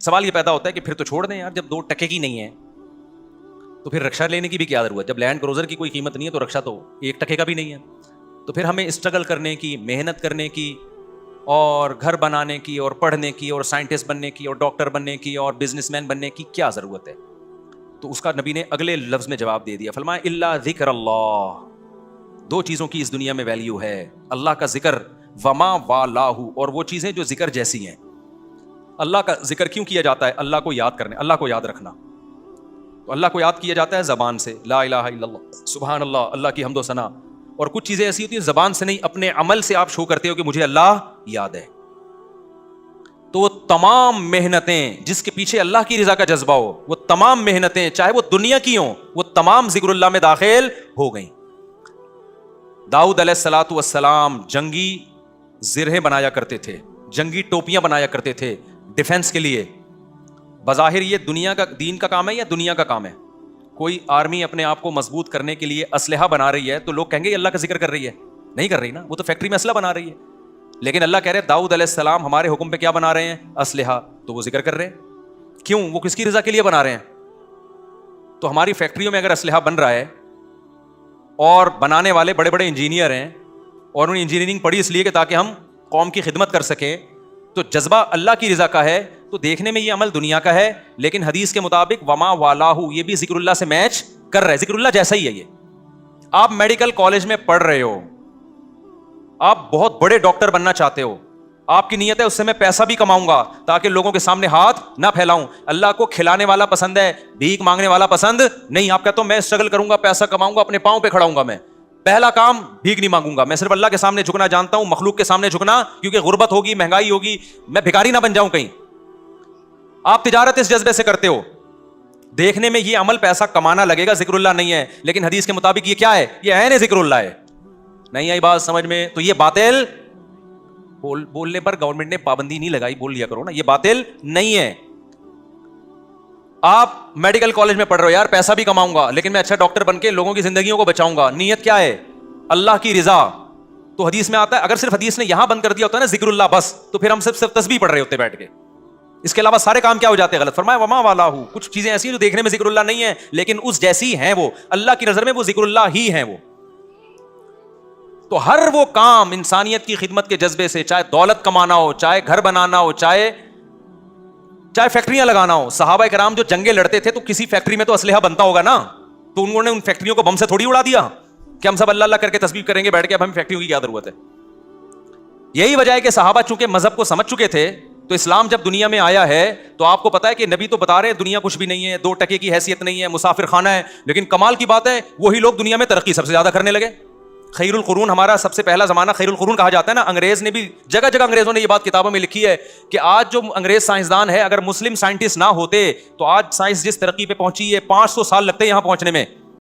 سوال یہ پیدا ہوتا ہے کہ پھر تو چھوڑ دیں یار، جب 2 ٹکے کی نہیں ہے تو پھر رکشہ لینے کی بھی کیا ضرورت؟ جب لینڈ کروزر کی کوئی قیمت نہیں ہے تو رکشہ تو 1 ٹکے کا بھی نہیں ہے. تو پھر ہمیں اسٹرگل کرنے کی، محنت کرنے کی، اور گھر بنانے کی، اور پڑھنے کی، اور سائنٹسٹ بننے کی، اور ڈاکٹر بننے کی، اور بزنس مین بننے کی کیا ضرورت ہے؟ تو اس کا نبی نے اگلے لفظ میں جواب دے دیا، فرمایا الا ذکر اللہ. 2 چیزوں کی اس دنیا میں ویلیو ہے، اللہ کا ذکر، وما والاہ، اور وہ چیزیں جو ذکر جیسی ہیں. اللہ کا ذکر کیوں کیا جاتا ہے؟ اللہ کو یاد کرنے، اللہ کو یاد رکھنا. تو اللہ کو یاد کیا جاتا ہے زبان سے، لا الہ الا اللہ، سبحان اللہ، اللہ کی حمد و ثنا. اور کچھ چیزیں ایسی ہوتی ہیں زبان سے نہیں، اپنے عمل سے آپ شو کرتے ہو کہ مجھے اللہ یاد ہے. تو وہ تمام محنتیں جس کے پیچھے اللہ کی رضا کا جذبہ ہو، وہ تمام محنتیں چاہے وہ دنیا کی ہوں، وہ تمام ذکر اللہ میں داخل ہو گئیں. داؤد علیہ الصلوۃ والسلام جنگی زرہیں بنایا کرتے تھے، جنگی ٹوپیاں بنایا کرتے تھے ڈیفنس کے لیے. بظاہر یہ دنیا کا، دین کا کام ہے یا دنیا کا کام ہے؟ کوئی آرمی اپنے آپ کو مضبوط کرنے کے لیے اسلحہ بنا رہی ہے تو لوگ کہیں گے یہ اللہ کا ذکر کر رہی ہے. نہیں کر رہی نا، وہ تو فیکٹری میں اسلحہ بنا رہی ہے. لیکن اللہ کہہ رہے داؤد علیہ السلام ہمارے حکم پہ کیا بنا رہے ہیں؟ اسلحہ. تو وہ ذکر کر رہے ہیں. کیوں؟ وہ کس کی رضا کے لیے بنا رہے ہیں؟ تو ہماری فیکٹریوں میں اگر اسلحہ بن رہا ہے اور بنانے والے بڑے بڑے انجینئر ہیں اور انہیں انجینئرنگ پڑھی اس لیے کہ تاکہ ہم قوم کی خدمت کر سکیں، تو جذبہ اللہ کی رضا کا ہے، تو دیکھنے میں یہ عمل دنیا کا ہے، لیکن حدیث کے مطابق وما والاہ، یہ بھی ذکر اللہ سے میچ کر رہا ہے، ذکر اللہ جیسا ہی ہے. یہ آپ میڈیکل کالج میں پڑھ رہے ہو، آپ بہت بڑے ڈاکٹر بننا چاہتے ہو، آپ کی نیت ہے اس سے میں پیسہ بھی کماؤں گا تاکہ لوگوں کے سامنے ہاتھ نہ پھیلاؤں. اللہ کو کھلانے والا پسند ہے، بھیک مانگنے والا پسند نہیں. آپ کہتے ہو میں اسٹرگل کروں گا، پیسہ کماؤں گا، اپنے پاؤں پہ کھڑا ہوں گا، میں پہلا کام بھیک نہیں مانگوں گا، میں صرف اللہ کے سامنے جھکنا جانتا ہوں، مخلوق کے سامنے جھکنا، کیونکہ غربت ہوگی، مہنگائی ہوگی، میں بھکاری نہ بن جاؤں کہیں. آپ تجارت اس جذبے سے کرتے ہو، دیکھنے میں یہ عمل پیسہ کمانا لگے گا، ذکر اللہ نہیں ہے، لیکن حدیث کے مطابق یہ کیا ہے؟ یہ عین ذکر اللہ ہے. نہیں آئی بات سمجھ میں؟ تو یہ باطل، بولنے پر گورنمنٹ نے پابندی نہیں لگائی، بول لیا کرو نا، یہ باطل نہیں ہے. آپ میڈیکل کالج میں پڑھ رہے ہو، یار پیسہ بھی کماؤں گا لیکن میں اچھا ڈاکٹر بن کے لوگوں کی زندگیوں کو بچاؤں گا. نیت کیا ہے؟ اللہ کی رضا. تو حدیث میں آتا ہے، اگر صرف حدیث نے یہاں بند کر دیا ہوتا ہے نا ذکر اللہ بس، تو پھر ہم صرف تسبیح پڑھ رہے ہوتے بیٹھ کے، اس کے علاوہ سارے کام کیا ہو جاتے ہیں؟ غلط. فرمایا وما والاہ، کچھ چیزیں ایسی ہیں جو دیکھنے میں ذکر اللہ نہیں ہے لیکن اس جیسی ہیں، وہ اللہ کی نظر میں وہ ذکر اللہ ہی ہیں. وہ تو ہر وہ کام انسانیت کی خدمت کے جذبے سے، چاہے دولت کمانا ہو، چاہے گھر بنانا ہو، چاہے فیکٹریاں لگانا ہو. صحابہ کرام جو جنگیں لڑتے تھے تو کسی فیکٹری میں تو اسلحہ بنتا ہوگا نا، تو انہوں نے ان فیکٹریوں کو بم سے تھوڑی اڑا دیا کہ ہم سب اللہ اللہ کر کے تسبیح کریں گے بیٹھ کے، اب ہمیں فیکٹریوں کی کیا ضرورت ہے. یہی وجہ ہے کہ صحابہ چونکہ مذہب کو سمجھ چکے تھے، تو اسلام جب دنیا میں آیا ہے تو آپ کو پتا ہے کہ نبی تو بتا رہے ہیں دنیا کچھ بھی نہیں ہے، 2 ٹکے کی حیثیت نہیں ہے، مسافر خانہ ہے، لیکن کمال کی بات ہے وہی لوگ دنیا میں ترقی سب سے زیادہ کرنے لگے. خیر القرون، ہمارا سب سے پہلا زمانہ خیر القرون کہا جاتا ہے نا. انگریز نے بھی جگہ جگہ انگریزوں نے یہ بات کتابوں میں لکھی ہے کہ آج جو انگریز سائنسدان ہے، اگر مسلم سائنٹسٹ نہ ہوتے تو آج سائنس جس ترقی پہ پہنچی ہے 500 سال لگتے یہاں پہنچنے میں.